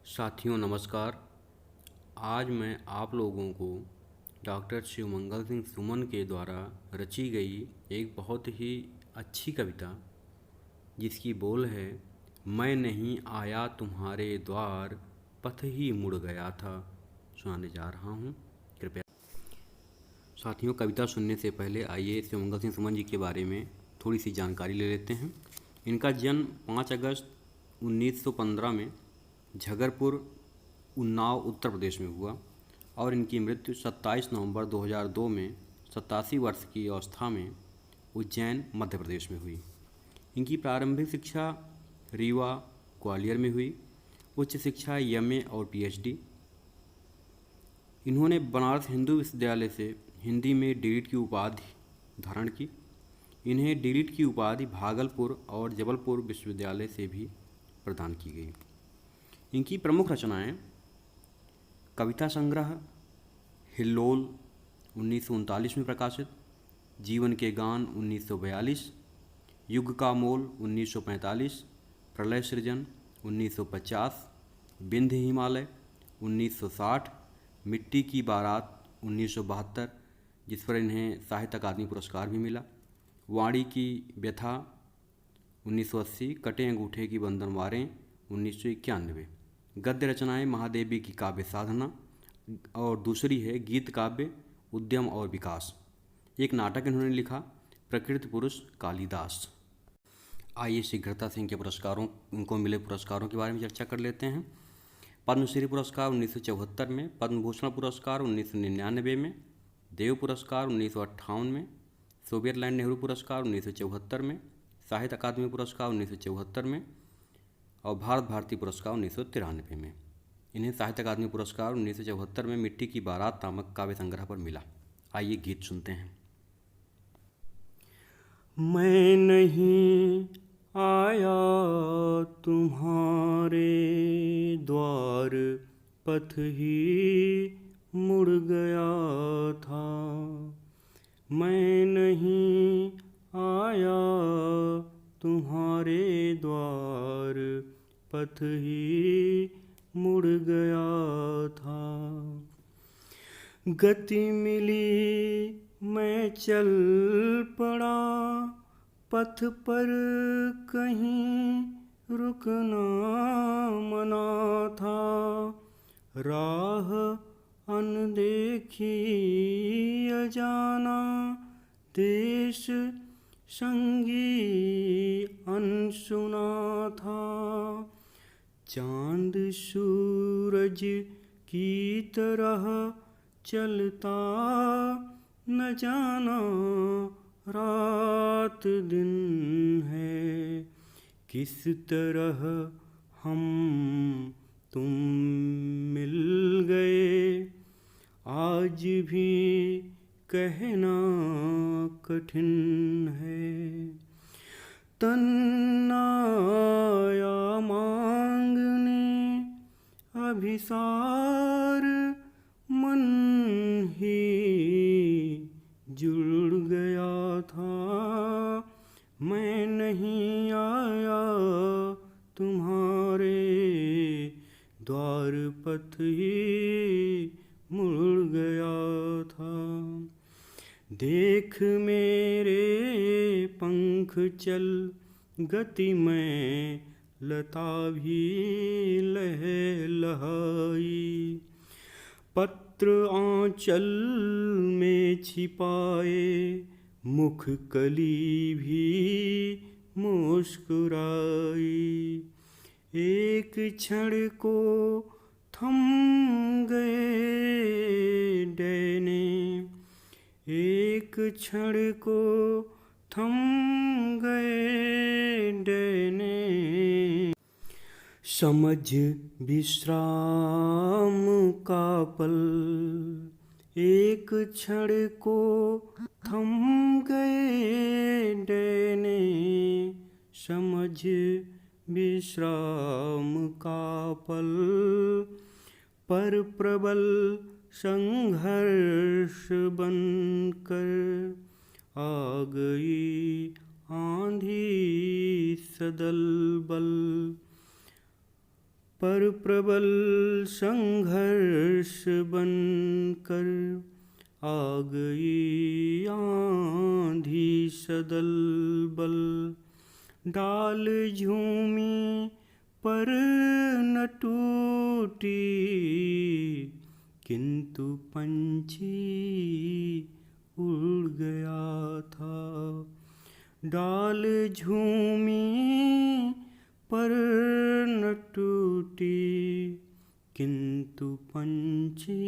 साथियों नमस्कार। आज मैं आप लोगों को डॉक्टर शिवमंगल सिंह सुमन के द्वारा रची गई एक बहुत ही अच्छी कविता जिसकी बोल है, मैं नहीं आया तुम्हारे द्वार, पथ ही मुड़ गया था, सुनाने जा रहा हूँ। कृपया साथियों, कविता सुनने से पहले आइए शिवमंगल सिंह सुमन जी के बारे में थोड़ी सी जानकारी ले लेते हैं। इनका जन्म 5 अगस्त 1915 में झगरपुर, उन्नाव, उत्तर प्रदेश में हुआ और इनकी मृत्यु 27 नवंबर 2002 में 87 वर्ष की अवस्था में उज्जैन, मध्य प्रदेश में हुई। इनकी प्रारंभिक शिक्षा रीवा, ग्वालियर में हुई। उच्च शिक्षा एमए और पीएचडी। इन्होंने बनारस हिंदू विश्वविद्यालय से हिंदी में डीलिट की उपाधि धारण की। इन्हें डीलिट की उपाधि भागलपुर और जबलपुर विश्वविद्यालय से भी प्रदान की गई। इनकी प्रमुख रचनाएं कविता संग्रह हिल्लोल 1939 में प्रकाशित, जीवन के गान 1942, युग का मोल 1945, प्रलय सृजन 1950, विंध्य हिमालय 1960, मिट्टी की बारात 1972 जिस पर इन्हें साहित्य अकादमी पुरस्कार भी मिला, वाणी की व्यथा 1980, कटे अंगूठे की बंधनवारें 1991। गद्य रचनाएं महादेवी की काव्य साधना और दूसरी है गीत काव्य उद्यम और विकास। एक नाटक इन्होंने लिखा प्रकृति पुरुष कालिदास। आइए शीघ्रता से इनके पुरस्कारों, इनको मिले पुरस्कारों के बारे में चर्चा कर लेते हैं। पद्मश्री पुरस्कार 1974 में, पद्म भूषण पुरस्कार 1999 में, देव पुरस्कार 1958 में, सोवियत लैंड नेहरू पुरस्कार 1974 में, साहित्य अकादमी पुरस्कार 1974 में और भारत भारती पुरस्कार 1993 में। इन्हें साहित्य अकादमी पुरस्कार 1974 में मिट्टी की बारात नामक काव्य संग्रह पर मिला। आइए गीत सुनते हैं। मैं नहीं आया तुम्हारे द्वार, पथ ही मुड़ गया था। मैं नहीं आया तुम्हारे द्वार, पथ ही मुड़ गया था। गति मिली मैं चल पड़ा, पथ पर कहीं रुकना मना था। राह अनदेखी अजाना, देश संगी अनसुना था। चांद सूरज की तरह चलता न जाना, रात दिन है। किस तरह हम तुम मिल गए, आज भी कहना कठिन है। तन आया मांगने अभिसार, मन ही जुड़ गया था। मैं नहीं आया तुम्हारे द्वार, पथ ही मुड़ गया था। देख मेरे पंख चल गति में, लता भी लहलहाई। पत्र आंचल में छिपाए, मुख कली भी मुस्कुराई। एक क्षण को थम गए डैने, एक क्षण को थम गए डैने। समझ विश्राम का पल, एक क्षण को थम गए डैने। समझ विश्राम का पल, पर प्रबल संघर्ष बनकर आ गई आंधी सदल बल। पर प्रबल संघर्ष बनकर आ गई आंधी सदल बल। डाल झूमी पर न टूटी, किंतु पंछी उड़ गया था। डाल झूमी पर न टूटी, किंतु पंछी